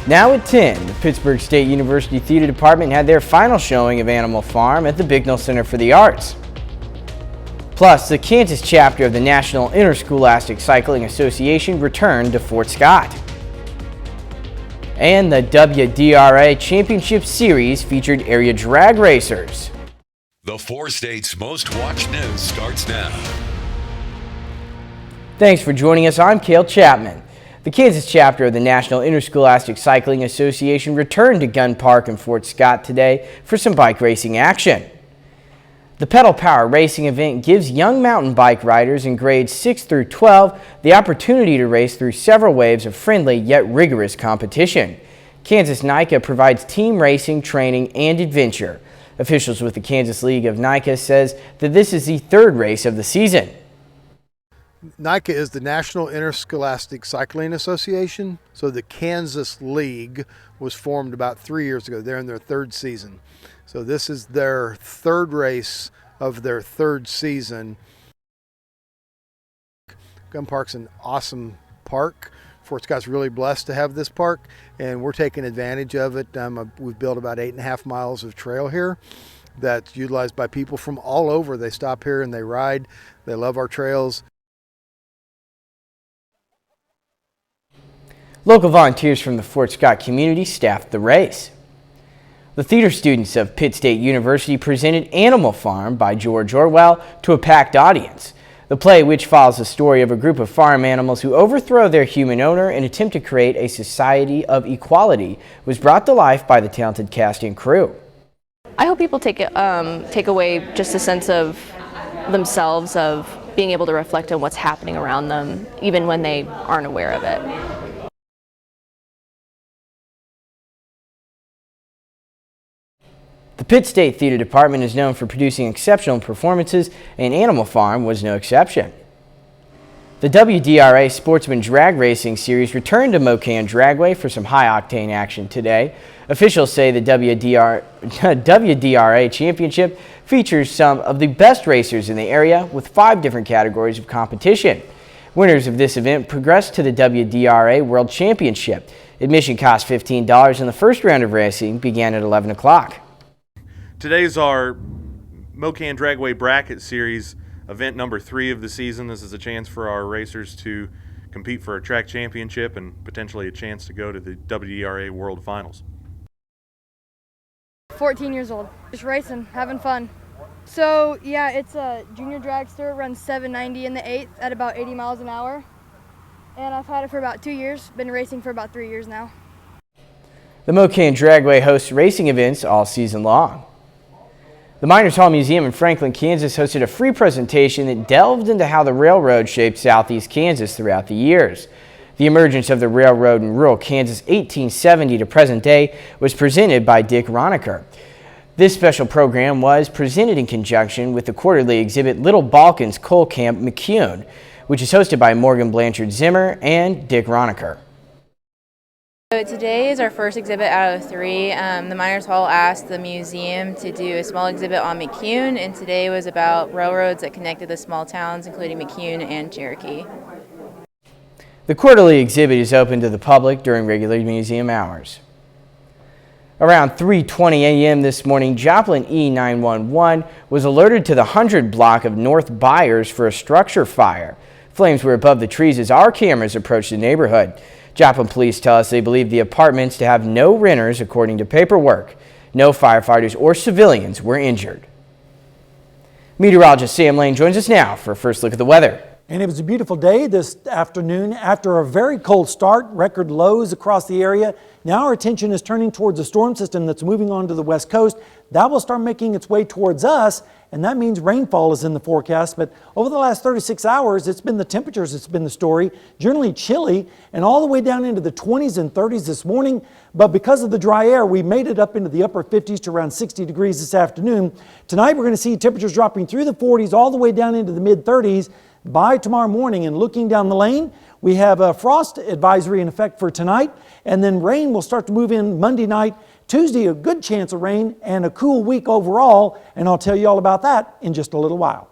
Now at 10, the Pittsburgh State University Theater Department had their final showing of Animal Farm at the Bicknell Center for the Arts. Plus, the Kansas chapter of the National Interscholastic Cycling Association returned to Fort Scott. And the WDRA Championship Series featured area drag racers. The 4 states' most watched news starts now. Thanks for joining us. I'm Cale Chapman. The Kansas chapter of the National Interscholastic Cycling Association returned to Gun Park in Fort Scott today for some bike racing action. The Pedal Power Racing event gives young mountain bike riders in grades 6 through 12 the opportunity to race through several waves of friendly yet rigorous competition. Kansas NICA provides team racing, training, and adventure. Officials with the Kansas League of NICA says that this is the 3rd race of the season. NICA is the National Interscholastic Cycling Association, so the Kansas League was formed about 3 years ago. They're in their 3rd season. So this is their 3rd race of their 3rd season. Gun Park's an awesome park. Fort Scott's really blessed to have this park, and we're taking advantage of it. We've built about 8.5 miles of trail here that's utilized by people from all over. They stop here and they ride. They love our trails. Local volunteers from the Fort Scott community staffed the race. The theater students of Pitt State University presented Animal Farm by George Orwell to a packed audience. The play, which follows the story of a group of farm animals who overthrow their human owner and attempt to create a society of equality, was brought to life by the talented cast and crew. I hope people take away just a sense of themselves, of being able to reflect on what's happening around them, even when they aren't aware of it. The Pitt State Theater Department is known for producing exceptional performances, and Animal Farm was no exception. The WDRA Sportsman Drag Racing Series returned to Mocan Dragway for some high-octane action today. Officials say the WDRA Championship features some of the best racers in the area with 5 different categories of competition. Winners of this event progressed to the WDRA World Championship. Admission cost $15 and the first round of racing began at 11 o'clock. Today's our Mocan Dragway Bracket Series, event number 3 of the season. This is a chance for our racers to compete for a track championship and potentially a chance to go to the WDRA World Finals. 14 years old, just racing, having fun. So yeah, it's a junior dragster, runs 790 in the 8th at about 80 miles an hour. And I've had it for about 2 years, been racing for about 3 years now. The Mocan Dragway hosts racing events all season long. The Miners Hall Museum in Franklin, Kansas hosted a free presentation that delved into how the railroad shaped southeast Kansas throughout the years. The emergence of the railroad in rural Kansas 1870 to present day was presented by Dick Ronacher. This special program was presented in conjunction with the quarterly exhibit Little Balkans Coal Camp McCune, which is hosted by Morgan Blanchard Zimmer and Dick Ronacher. So today is our first exhibit out of 3. The Miners Hall asked the museum to do a small exhibit on McCune, and today was about railroads that connected the small towns, including McCune and Cherokee. The quarterly exhibit is open to the public during regular museum hours. Around 3:20 a.m. this morning, Joplin E911 was alerted to the 100 block of North Byers for a structure fire. Flames were above the trees as our cameras approached the neighborhood. Joplin police tell us they believe the apartments to have no renters according to paperwork. No firefighters or civilians were injured. Meteorologist Sam Lane joins us now for a first look at the weather. And it was a beautiful day this afternoon after a very cold start, record lows across the area. Now our attention is turning towards a storm system that's moving on to the west coast. That will start making its way towards us, and that means rainfall is in the forecast. But over the last 36 hours, it's been the temperatures that's been the story. Generally chilly and all the way down into the 20s and 30s this morning. But because of the dry air, we made it up into the upper 50s to around 60 degrees this afternoon. Tonight, we're going to see temperatures dropping through the 40s all the way down into the mid 30s by tomorrow morning. And looking down the lane, we have a frost advisory in effect for tonight, and then rain will start to move in Monday night. Tuesday, a good chance of rain and a cool week overall, and I'll tell you all about that in just a little while.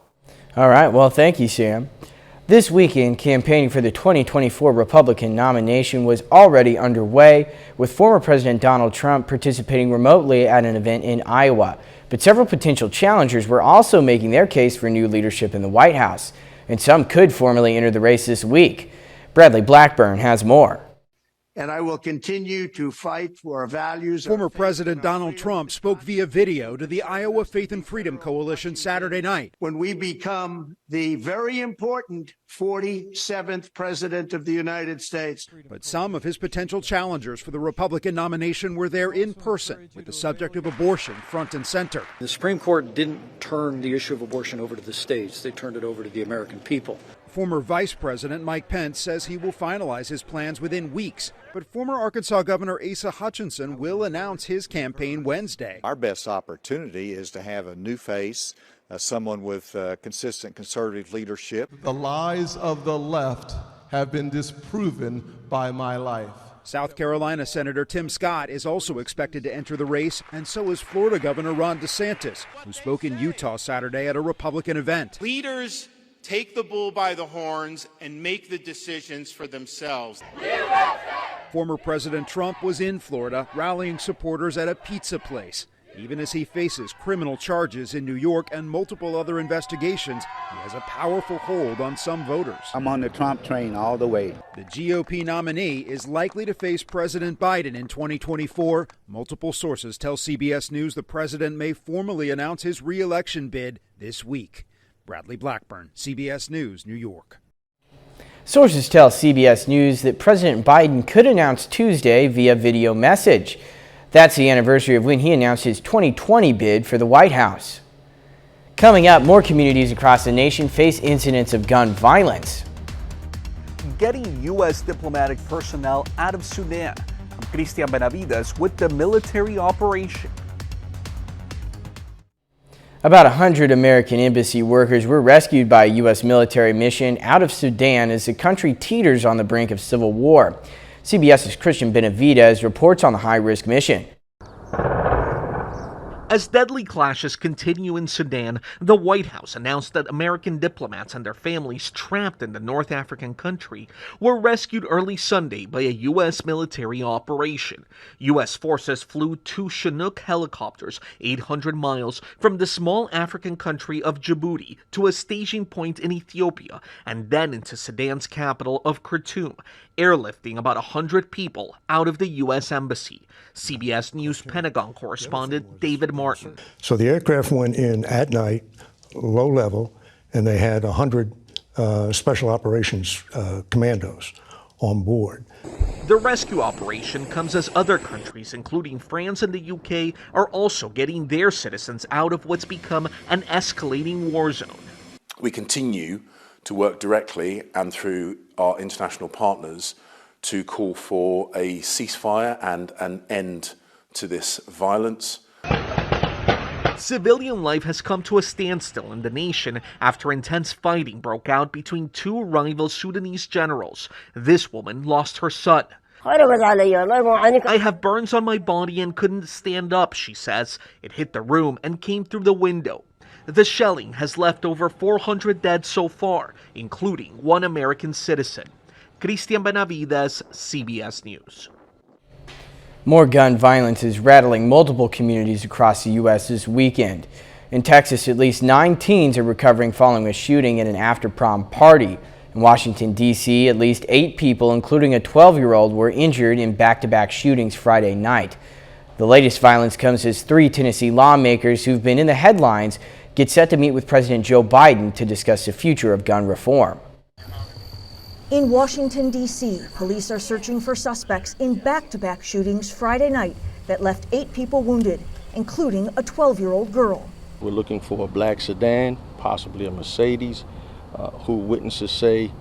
All right, well, thank you, Sam. This weekend, campaigning for the 2024 Republican nomination was already underway, with former President Donald Trump participating remotely at an event in Iowa. But several potential challengers were also making their case for new leadership in the White House, and some could formally enter the race this week. Bradley Blackburn has more. And I will continue to fight for our values. Former President Donald Trump spoke via video to the Iowa Faith and Freedom Coalition Saturday night. When we become the very important 47th President of the United States. But some of his potential challengers for the Republican nomination were there in person, with the subject of abortion front and center. The Supreme Court didn't turn the issue of abortion over to the states. They turned it over to the American people. Former Vice President Mike Pence says he will finalize his plans within weeks, but former Arkansas Governor Asa Hutchinson will announce his campaign Wednesday. Our best opportunity is to have a new face, someone with consistent conservative leadership. The lies of the left have been disproven by my life. South Carolina Senator Tim Scott is also expected to enter the race, and so is Florida Governor Ron DeSantis, who spoke in Utah Saturday at a Republican event. Leaders take the bull by the horns and make the decisions for themselves. Former President Trump was in Florida rallying supporters at a pizza place. Even as he faces criminal charges in New York and multiple other investigations, he has a powerful hold on some voters. I'm on the Trump train all the way. The GOP nominee is likely to face President Biden in 2024. Multiple sources tell CBS News the president may formally announce his re-election bid this week. Bradley Blackburn, CBS News, New York. Sources tell CBS News that President Biden could announce Tuesday via video message. That's the anniversary of when he announced his 2020 bid for the White House. Coming up, more communities across the nation face incidents of gun violence. Getting U.S. diplomatic personnel out of Sudan. I'm Cristian Benavides with the military operation. About 100 American embassy workers were rescued by a U.S. military mission out of Sudan as the country teeters on the brink of civil war. CBS's Christian Benavides reports on the high-risk mission. As deadly clashes continue in Sudan, the White House announced that American diplomats and their families trapped in the North African country were rescued early Sunday by a U.S. military operation. U.S. forces flew 2 Chinook helicopters 800 miles from the small African country of Djibouti to a staging point in Ethiopia and then into Sudan's capital of Khartoum, airlifting about 100 people out of the U.S. Embassy. CBS News Pentagon correspondent David Martin. So the aircraft went in at night, low level, and they had 100 special operations commandos on board. The rescue operation comes as other countries, including France and the UK, are also getting their citizens out of what's become an escalating war zone. We continue to work directly and through our international partners to call for a ceasefire and an end to this violence. Civilian life has come to a standstill in the nation after intense fighting broke out between 2 rival Sudanese generals. This woman lost her son. I have burns on my body and couldn't stand up, she says. It hit the room and came through the window. The shelling has left over 400 dead so far, including 1 American citizen. Cristian Benavides, CBS News. More gun violence is rattling multiple communities across the U.S. this weekend. In Texas, at least 9 teens are recovering following a shooting at an after-prom party. In Washington, D.C., at least 8 people, including a 12-year-old, were injured in back-to-back shootings Friday night. The latest violence comes as 3 Tennessee lawmakers who've been in the headlines get set to meet with President Joe Biden to discuss the future of gun reform. In Washington, D.C., police are searching for suspects in back-to-back shootings Friday night that left 8 people wounded, including a 12-year-old girl. We're looking for a black sedan, possibly a Mercedes, who witnesses say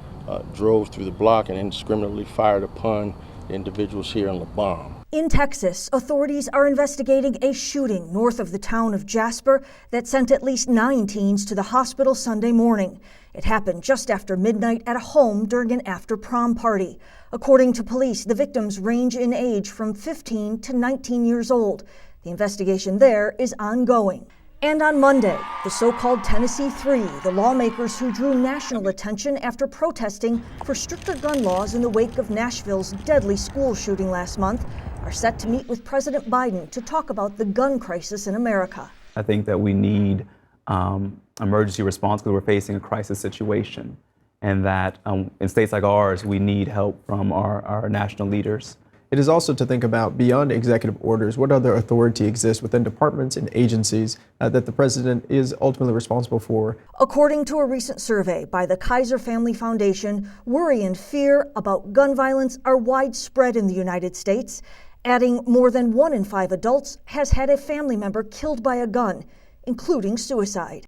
drove through the block and indiscriminately fired upon the individuals here in the bomb. In Texas, authorities are investigating a shooting north of the town of Jasper that sent at least 9 teens to the hospital Sunday morning. It happened just after midnight at a home during an after-prom party. According to police, the victims range in age from 15 to 19 years old. The investigation there is ongoing. And on Monday, the so-called Tennessee Three, the lawmakers who drew national attention after protesting for stricter gun laws in the wake of Nashville's deadly school shooting last month, are set to meet with President Biden to talk about the gun crisis in America. I think that we need emergency response because we're facing a crisis situation, and that in states like ours, we need help from our national leaders. It is also to think about, beyond executive orders, what other authority exists within departments and agencies that the president is ultimately responsible for. According to a recent survey by the Kaiser Family Foundation, worry and fear about gun violence are widespread in the United States, adding more than 1 in 5 adults has had a family member killed by a gun, including suicide.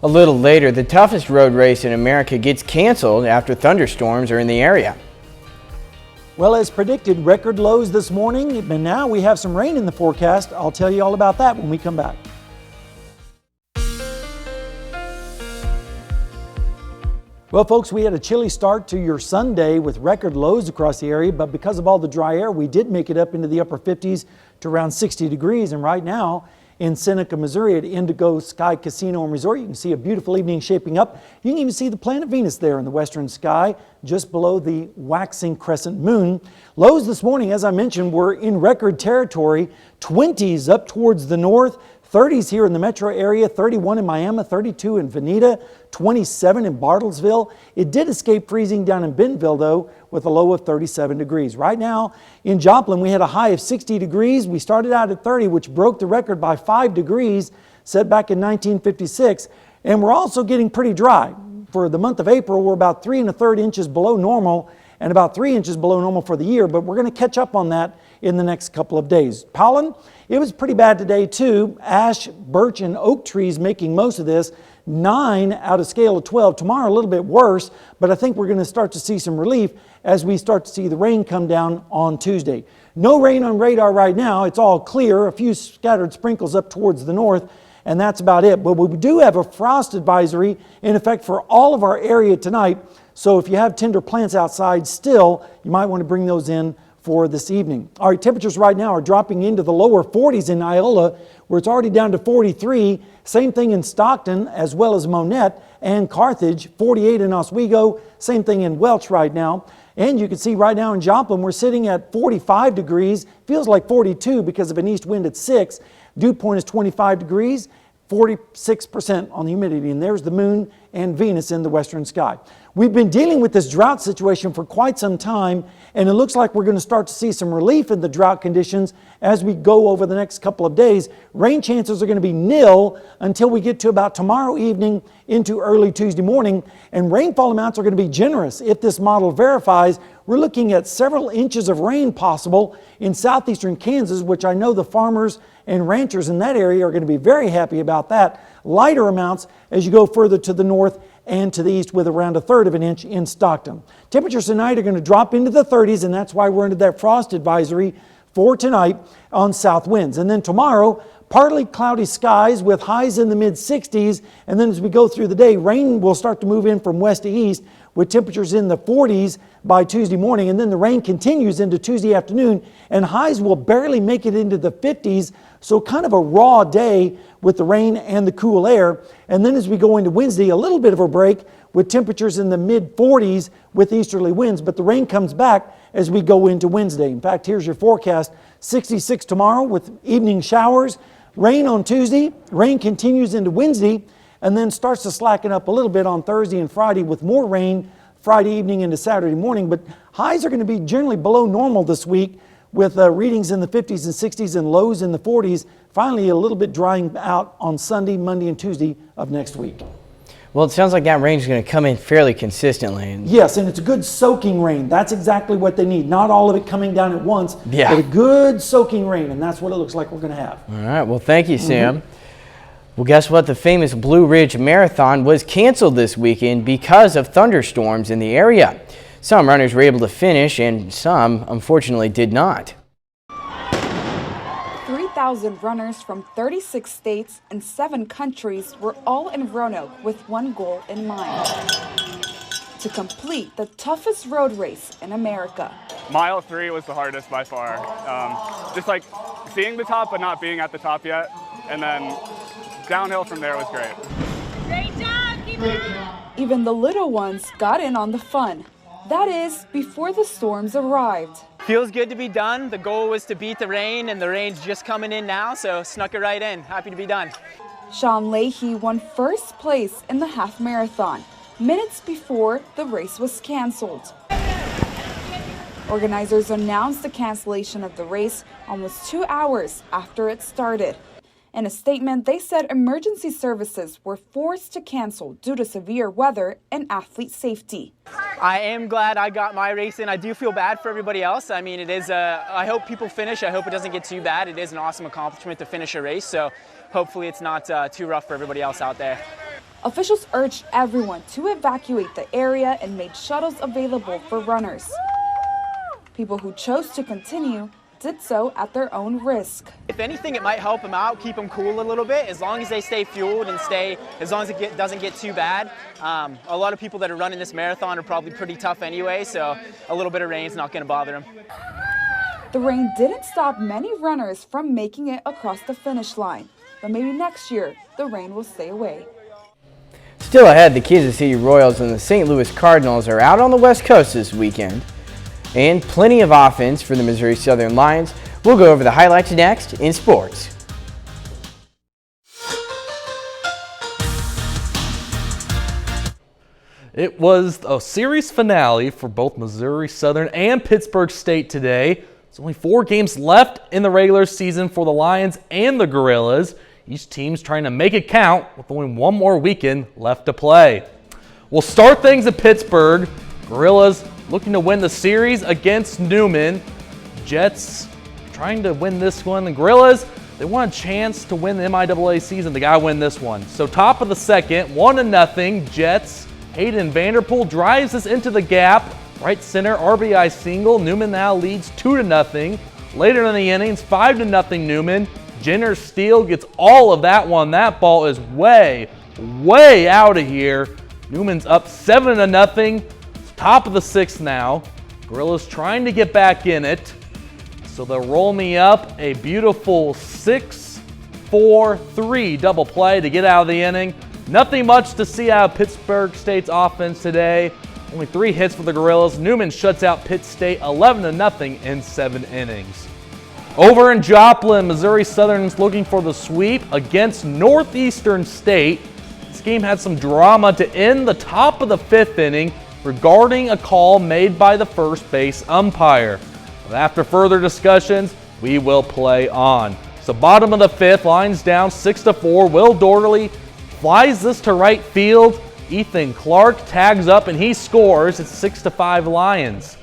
A little later, the toughest road race in America gets canceled after thunderstorms are in the area. Well, as predicted, record lows this morning, and now we have some rain in the forecast. I'll tell you all about that when we come back. Well, folks, we had a chilly start to your Sunday with record lows across the area, but because of all the dry air, we did make it up into the upper 50s to around 60 degrees. And right now in Seneca, Missouri at Indigo Sky Casino and Resort, you can see a beautiful evening shaping up. You can even see the planet Venus there in the western sky, just below the waxing crescent moon. Lows this morning, as I mentioned, were in record territory. 20s up towards the north, 30s here in the metro area, 31 in Miami, 32 in Veneta, 27 in Bartlesville. It did escape freezing down in Bentonville, though, with a low of 37 degrees. Right now in Joplin, we had a high of 60 degrees. We started out at 30, which broke the record by 5 degrees set back in 1956. And we're also getting pretty dry. For the month of April, we're about 3 1/3 inches below normal and about 3 inches below normal for the year, but we're going to catch up on that in the next couple of days. Pollen, it was pretty bad today too. Ash, birch, and oak trees making most of this. 9 out of scale of 12. Tomorrow a little bit worse, but I think we're going to start to see some relief as we start to see the rain come down on Tuesday. No rain on radar right now. It's all clear. A few scattered sprinkles up towards the north, and that's about it. But we do have a frost advisory in effect for all of our area tonight. So if you have tender plants outside still, you might want to bring those in for this evening. All right, temperatures right now are dropping into the lower 40s in Iola, where it's already down to 43. Same thing in Stockton, as well as Monette and Carthage. 48 in Oswego. Same thing in Welch right now. And you can see right now in Joplin, we're sitting at 45 degrees. Feels like 42 because of an east wind at 6. Dew point is 25 degrees. 46% on the humidity, and there's the moon and Venus in the western sky. We've been dealing with this drought situation for quite some time, and it looks like we're going to start to see some relief in the drought conditions as we go over the next couple of days. Rain chances are going to be nil until we get to about tomorrow evening into early Tuesday morning, and rainfall amounts are going to be generous. If this model verifies, we're looking at several inches of rain possible in southeastern Kansas, which I know the farmers and ranchers in that area are going to be very happy about that. Lighter amounts as you go further to the north and to the east, with around 1/3 of an inch in Stockton. Temperatures tonight are going to drop into the 30s, and that's why we're under that frost advisory for tonight on south winds. And then tomorrow, partly cloudy skies with highs in the mid-60s, and then as we go through the day, rain will start to move in from west to east with temperatures in the 40s by Tuesday morning, and then the rain continues into Tuesday afternoon, and highs will barely make it into the 50s, so kind of a raw day with the rain and the cool air. And then as we go into Wednesday, a little bit of a break with temperatures in the mid-40s with easterly winds, but the rain comes back as we go into Wednesday. In fact, here's your forecast. 66 tomorrow with evening showers. Rain on Tuesday. Rain continues into Wednesday and then starts to slacken up a little bit on Thursday and Friday with more rain Friday evening into Saturday morning. But highs are going to be generally below normal this week with readings in the 50s and 60s and lows in the 40s. Finally, a little bit drying out on Sunday, Monday, and Tuesday of next week. Well, it sounds like that rain is going to come in fairly consistently. Yes, and it's a good soaking rain. That's exactly what they need. Not all of it coming down at once, but a good soaking rain, and that's what it looks like we're going to have. All right, well, thank you, Sam. Well, guess what? The famous Blue Ridge Marathon was canceled this weekend because of thunderstorms in the area. Some runners were able to finish, and some, unfortunately, did not. 3,000 runners from 36 states and 7 countries were all in Roanoke with one goal in mind: to complete the toughest road race in America. Mile 3 was the hardest by far. Just like seeing the top but not being at the top yet. and then downhill from there was great. Great job, keep it up. Even the little ones got in on the fun. That is, before the storms arrived. Feels good to be done. The goal was to beat the rain, and the rain's just coming in now, so snuck it right in. Happy to be done. Sean Leahy won first place in the half marathon, minutes before the race was canceled. Organizers announced the cancellation of the race almost 2 hours after it started. In a statement, they said emergency services were forced to cancel due to severe weather and athlete safety. I am glad I got my race in. I do feel bad for everybody else. I mean, it is I hope people finish. I hope it doesn't get too bad. It is an awesome accomplishment to finish a race, so hopefully it's not too rough for everybody else out there. Officials urged everyone to evacuate the area and made shuttles available for runners. People who chose to continue did so at their own risk. If anything, it might help them out, keep them cool a little bit, as long as they stay fueled and as long as it doesn't get too bad. A lot of people that are running this marathon are probably pretty tough anyway, so a little bit of rain's not going to bother them. The rain didn't stop many runners from making it across the finish line, but maybe next year the rain will stay away. Still ahead, the Kansas City Royals and the St. Louis Cardinals are out on the West Coast this weekend. And plenty of offense for the Missouri Southern Lions. We'll go over the highlights next in sports. It was a series finale for both Missouri Southern and Pittsburgh State today. There's only 4 games left in the regular season for the Lions and the Gorillas. Each team's trying to make it count with only 1 more weekend left to play. We'll start things in Pittsburgh. Gorillas looking to win the series against Newman. Jets trying to win this one. The Gorillas, they want a chance to win the MIAA season. They got to win this one. So top of the second, 1-0, Jets. Hayden Vanderpool drives this into the gap. Right center, RBI single. Newman now leads 2-0. Later in the innings, 5-0 Newman. Jenner Steele gets all of that one. That ball is way out of here. Newman's up 7-0. Top of the 6th now. Gorillas trying to get back in it. So they'll roll me up a beautiful 6-4-3 double play to get out of the inning. Nothing much to see out of Pittsburgh State's offense today. Only 3 hits for the Gorillas. Newman shuts out Pitt State 11-0 in 7 innings. Over in Joplin, Missouri Southern's looking for the sweep against Northeastern State. This game had some drama to end the top of the 5th inning regarding a call made by the first base umpire. But after further discussions, we will play on. So bottom of the 5th, Lions down 6-4. Will Doherty flies this to right field. Ethan Clark tags up and he scores. It's 6-5 Lions.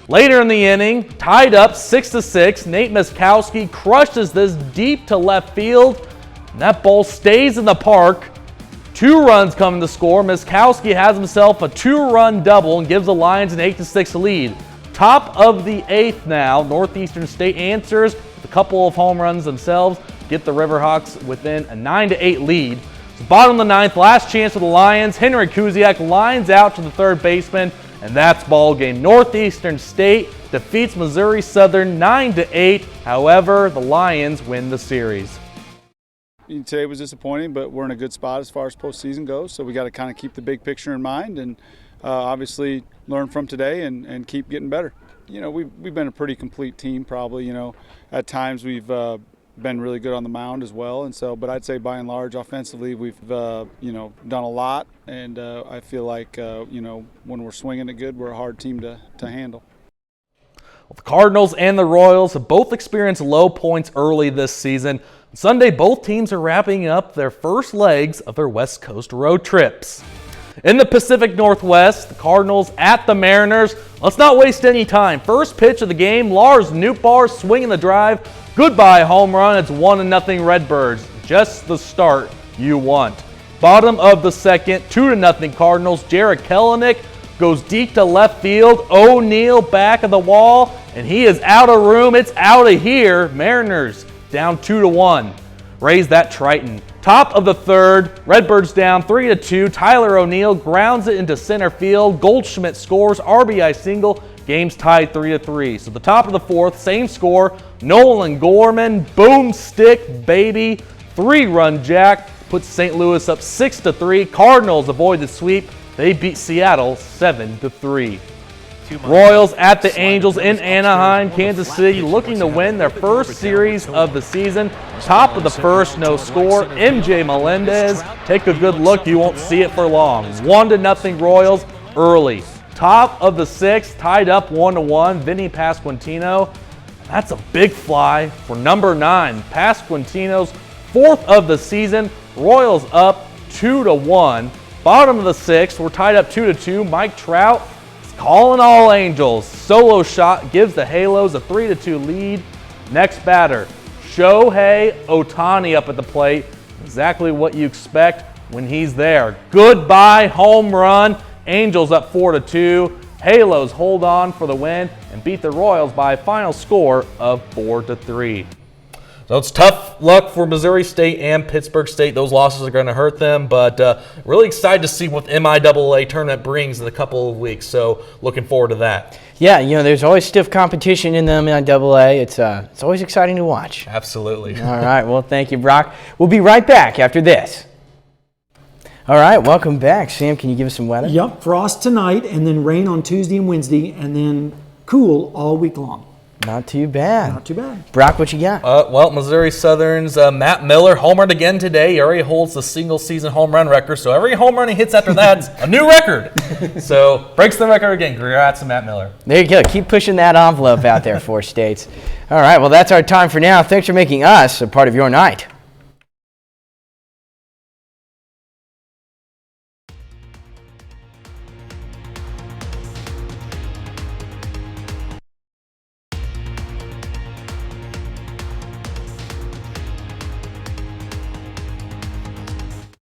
Later in the inning, tied up 6-6. Nate Miskowski crushes this deep to left field. And that ball stays in the park. 2 runs coming to score. Miskowski has himself a 2-run double and gives the Lions an 8-6 lead. Top of the 8th now, Northeastern State answers with a couple of home runs themselves, get the Riverhawks within a 9-8 lead. So bottom of the 9th, last chance for the Lions. Henry Kuziak lines out to the 3rd baseman, and that's ball game. Northeastern State defeats Missouri Southern 9-8. However, the Lions win the series. Today was disappointing, but we're in a good spot as far as postseason goes, so we got to kind of keep the big picture in mind and obviously learn from today and keep getting better. You know, we've been a pretty complete team probably. You know, at times we've been really good on the mound as well, and so, but I'd say by and large offensively we've you know, done a lot, and I feel like you know, when we're swinging it good, we're a hard team to handle. Well, the Cardinals and the Royals have both experienced low points early this season. Sunday, both teams are wrapping up their first legs of their West Coast road trips. In the Pacific Northwest, the Cardinals at the Mariners. Let's not waste any time. First pitch of the game, Lars Nootbaar swinging the drive. Goodbye home run. It's 1-0 Redbirds. Just the start you want. Bottom of the 2nd, 2-0 Cardinals. Jarek Kellenick goes deep to left field. O'Neal back of the wall, and he is out of room. It's out of here. Mariners down 2-1. Raise that Triton. Top of the 3rd, Redbirds down 3-2. Tyler O'Neal grounds it into center field. Goldschmidt scores, RBI single. Game's tied 3-3. So the top of the 4th, same score. Nolan Gorman, boomstick, baby. 3-run jack puts St. Louis up 6-3. Cardinals avoid the sweep. They beat Seattle 7-3. Royals at the Angels in Anaheim. Kansas City looking to win their first series of the season. Top of the first, no score. MJ Melendez, take a good look. You won't see it for long. 1-0 Royals early. Top of the sixth, tied up 1-1. Vinny Pasquantino. That's a big fly for number 9. Pasquantino's 4th of the season. Royals up 2-1. Bottom of the sixth, we're tied up 2-2. Mike Trout is calling all Angels. Solo shot gives the Halos a 3-2 lead. Next batter, Shohei Ohtani up at the plate. Exactly what you expect when he's there. Goodbye home run. Angels up 4-2. Halos hold on for the win and beat the Royals by a final score of 4-3. So it's tough luck for Missouri State and Pittsburgh State. Those losses are going to hurt them, but really excited to see what the MIAA tournament brings in a couple of weeks. So looking forward to that. Yeah, you know, there's always stiff competition in the MIAA. It's always exciting to watch. Absolutely. All right, well, thank you, Brock. We'll be right back after this. All right, welcome back. Sam, can you give us some weather? Yep, frost tonight, and then rain on Tuesday and Wednesday, and then cool all week long. Not too bad. Not too bad. Brock, what you got? Well, Missouri Southern's Matt Miller homered again today. He already holds the single-season home run record, so every home run he hits after that's a new record. So breaks the record again. Congrats to Matt Miller. There you go. Keep pushing that envelope out there for states. All right, well, that's our time for now. Thanks for making us a part of your night.